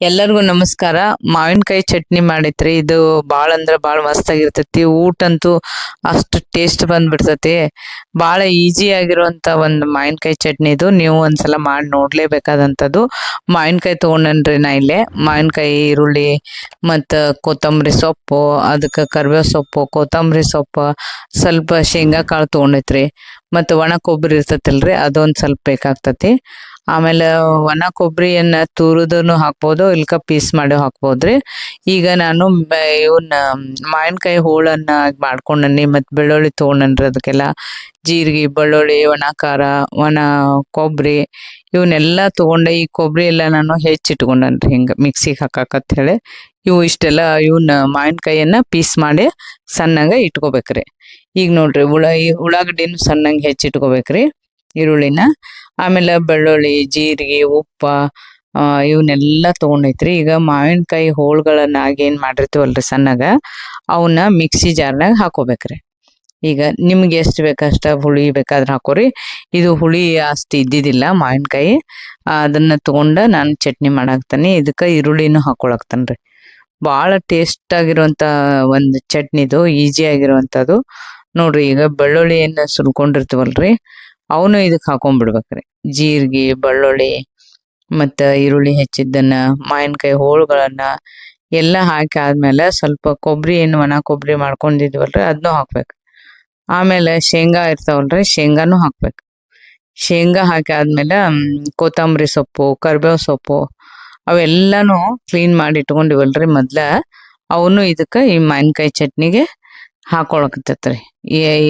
ಎಲ್ಲರಿಗೂ ನಮಸ್ಕಾರ. ಮಾವಿನಕಾಯಿ ಚಟ್ನಿ ಮಾಡೈತ್ರಿ. ಇದು ಭಾಳ ಅಂದ್ರೆ ಭಾಳ ಮಸ್ತಾಗಿರ್ತೈತಿ. ಊಟ ಅಂತೂ ಅಷ್ಟು ಟೇಸ್ಟ್ ಬಂದ್ಬಿಡ್ತೈತಿ. ಭಾಳ ಈಜಿ ಆಗಿರುವಂಥ ಒಂದು ಮಾವಿನಕಾಯಿ ಚಟ್ನಿ ಇದು. ನೀವು ಒಂದ್ಸಲ ಮಾಡಿ ನೋಡ್ಲೇಬೇಕಾದಂಥದ್ದು. ಮಾವಿನಕಾಯಿ ತೊಗೊಂಡನ್ರಿ ನಾ ಇಲ್ಲೇ. ಮಾವಿನಕಾಯಿ, ಈರುಳ್ಳಿ ಮತ್ತು ಕೊತ್ತಂಬರಿ ಸೊಪ್ಪು, ಅದಕ್ಕೆ ಕರಿಬೇವು ಸೊಪ್ಪು, ಕೊತ್ತಂಬರಿ ಸೊಪ್ಪು, ಸ್ವಲ್ಪ ಶೇಂಗಾ ಕಾಳು ತೊಗೊಂಡೈತ್ರಿ. ಮತ್ತು ಒಣ ಕೊಬ್ಬರಿ ಇರ್ತೈತಲ್ರಿ, ಅದೊಂದು ಸ್ವಲ್ಪ ಬೇಕಾಗ್ತತಿ. ಆಮೇಲೆ ಒಣ ಕೊಬ್ಬರಿಯನ್ನ ತುರಿದನು ಹಾಕ್ಬೋದು, ಇಲ್ಕ ಪೀಸ್ ಮಾಡಿ ಹಾಕ್ಬೋದ್ರಿ. ಈಗ ನಾನು ಇವನ್ನ ಮಾವಿನಕಾಯಿ ಹೋಳನ್ನ ಮಾಡ್ಕೊಂಡನಿ. ಮತ್ತು ಬೆಳ್ಳುಳ್ಳಿ ತೊಗೊಂಡನ್ರಿ. ಅದಕ್ಕೆಲ್ಲ ಜೀರಿಗೆ, ಬೆಳ್ಳುಳ್ಳಿ, ಒಣ ಖಾರ, ಒಣ ಕೊಬ್ಬರಿ ಇವನ್ನೆಲ್ಲ ತೊಗೊಂಡೆ. ಈ ಕೊಬ್ಬರಿ ಎಲ್ಲ ನಾನು ಹೆಚ್ಚಿಟ್ಕೊಂಡನ್ರಿ, ಹಿಂಗೆ ಮಿಕ್ಸಿಗೆ ಹಾಕಾಕತ್ ಹೇಳಿ. ಇಷ್ಟೆಲ್ಲ ಇವನ್ನ ಮಾವಿನಕಾಯಿಯನ್ನ ಪೀಸ್ ಮಾಡಿ ಸಣ್ಣಗೆ ಇಟ್ಕೋಬೇಕ್ರಿ. ಈಗ ನೋಡ್ರಿ, ಉಳ್ಳಾಗಡ್ಡಿನೂ ಸಣ್ಣಂಗೆ ಹೆಚ್ಚಿಟ್ಕೋಬೇಕ್ರಿ, ಈರುಳ್ಳಿನ. ಆಮೇಲೆ ಬೆಳ್ಳುಳ್ಳಿ, ಜೀರಿಗೆ, ಉಪ್ಪ ಇವನ್ನೆಲ್ಲ ತೊಗೊಂಡೈತ್ರಿ. ಈಗ ಮಾವಿನಕಾಯಿ ಹೋಳುಗಳನ್ನ ಆಗೇನು ಮಾಡಿರ್ತೀವಲ್ರಿ ಸಣ್ಣಗ, ಅವನ್ನ ಮಿಕ್ಸಿ ಜಾರ್ನಾಗ ಹಾಕೋಬೇಕ್ರಿ. ಈಗ ನಿಮ್ಗೆ ಎಷ್ಟು ಬೇಕಷ್ಟ ಹುಳಿ ಬೇಕಾದ್ರೆ ಹಾಕೋರಿ. ಇದು ಹುಳಿ ಅಷ್ಟು ಇದ್ದಿದ್ದಿಲ್ಲ ಮಾವಿನಕಾಯಿ. ಅದನ್ನ ತೊಗೊಂಡ ನಾನು ಚಟ್ನಿ ಮಾಡಾಕ್ತಾನೆ. ಇದಕ್ಕೆ ಈರುಳ್ಳಿನೂ ಹಾಕೊಳಕ್ತಾನ್ರಿ. ಭಾಳ ಟೇಸ್ಟ್ ಆಗಿರುವಂಥ ಒಂದು ಚಟ್ನಿದು, ಈಜಿ ಆಗಿರುವಂಥದ್ದು ನೋಡ್ರಿ. ಈಗ ಬೆಳ್ಳುಳ್ಳಿಯನ್ನು ಸುಲ್ಕೊಂಡಿರ್ತೀವಲ್ರಿ, ಅವನು ಇದಕ್ಕೆ ಹಾಕೊಂಡ್ಬಿಡ್ಬೇಕ್ರಿ. ಜೀರಿಗೆ, ಬೆಳ್ಳುಳ್ಳಿ ಮತ್ತು ಈರುಳ್ಳಿ ಹೆಚ್ಚಿದ್ದನ್ನ, ಮಾವಿನಕಾಯಿ ಹೋಳುಗಳನ್ನ ಎಲ್ಲ ಹಾಕಿ ಆದ್ಮೇಲೆ ಸ್ವಲ್ಪ ಕೊಬ್ಬರಿ, ಏನು ಒಣ ಕೊಬ್ಬರಿ ಮಾಡ್ಕೊಂಡಿದ್ವಲ್ರಿ, ಅದನ್ನೂ ಹಾಕ್ಬೇಕು. ಆಮೇಲೆ ಶೇಂಗಾ ಇರ್ತಾವಲ್ರಿ, ಶೇಂಗಾನು ಹಾಕ್ಬೇಕು. ಶೇಂಗಾ ಹಾಕಿ ಆದ್ಮೇಲೆ ಕೊತ್ತಂಬರಿ ಸೊಪ್ಪು, ಕರಿಬೇವು ಸೊಪ್ಪು ಅವೆಲ್ಲಾನು ಕ್ಲೀನ್ ಮಾಡಿ ಇಟ್ಕೊಂಡಿವಲ್ರಿ ಮೊದ್ಲ, ಅವನು ಇದಕ್ಕೆ ಈ ಮಾವಿನಕಾಯಿ ಚಟ್ನಿಗೆ ಹಾಕೊಳಕತ್ತೈತ್ರಿ.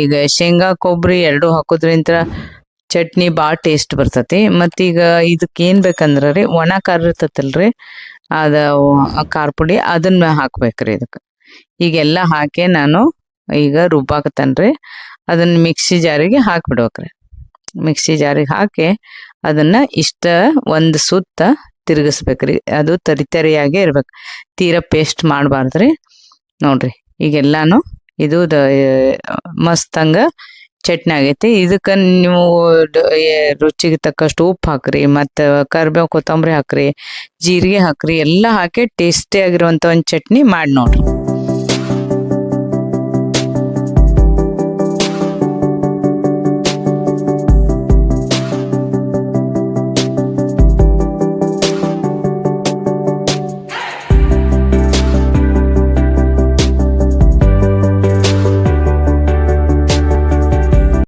ಈಗ ಶೇಂಗಾ ಕೊಬ್ಬರಿ ಎರಡೂ ಹಾಕೋದ್ರಿಂದ ಚಟ್ನಿ ಭಾಳ ಟೇಸ್ಟ್ ಬರ್ತೈತಿ. ಮತ್ತೀಗ ಇದಕ್ಕೆ ಏನು ಬೇಕಂದ್ರೆ ರೀ, ಒಣ ಖಾರ ಇರ್ತೈತಲ್ರಿ, ಖಾರ ಪುಡಿ ಅದನ್ನ ಹಾಕ್ಬೇಕ್ರಿ ಇದಕ್ಕೆ. ಈಗೆಲ್ಲ ಹಾಕಿ ನಾನು ಈಗ ರುಬ್ಬಾಕತ್ತನ್ರಿ. ಅದನ್ನ ಮಿಕ್ಸಿ ಜಾರಿಗೆ ಹಾಕಿಬಿಡ್ಬೇಕ್ರಿ. ಮಿಕ್ಸಿ ಜಾರಿಗೆ ಹಾಕಿ ಅದನ್ನ ಒಂದು ಸುತ್ತ ತಿರುಗಿಸ್ಬೇಕ್ರಿ. ಅದು ತರಿಯಾಗೇ ಇರ್ಬೇಕು, ತೀರಾ ಪೇಸ್ಟ್ ಮಾಡಬಾರ್ದ್ರಿ. ನೋಡ್ರಿ, ಈಗೆಲ್ಲಾನು ಇದು ಮಸ್ತಂಗ ಚಟ್ನಿ ಆಗೈತಿ. ಇದಕ್ಕೆ ನೀವು ರುಚಿಗೆ ತಕ್ಕಷ್ಟು ಉಪ್ಪು ಹಾಕ್ರಿ, ಮತ್ತು ಕರಿಬೇವು, ಕೊತ್ತಂಬರಿ ಹಾಕ್ರಿ, ಜೀರಿಗೆ ಹಾಕ್ರಿ, ಎಲ್ಲ ಹಾಕಿ ಟೇಸ್ಟಿ ಆಗಿರುವಂಥ ಒಂದು ಚಟ್ನಿ ಮಾಡಿ ನೋಡ್ರಿ.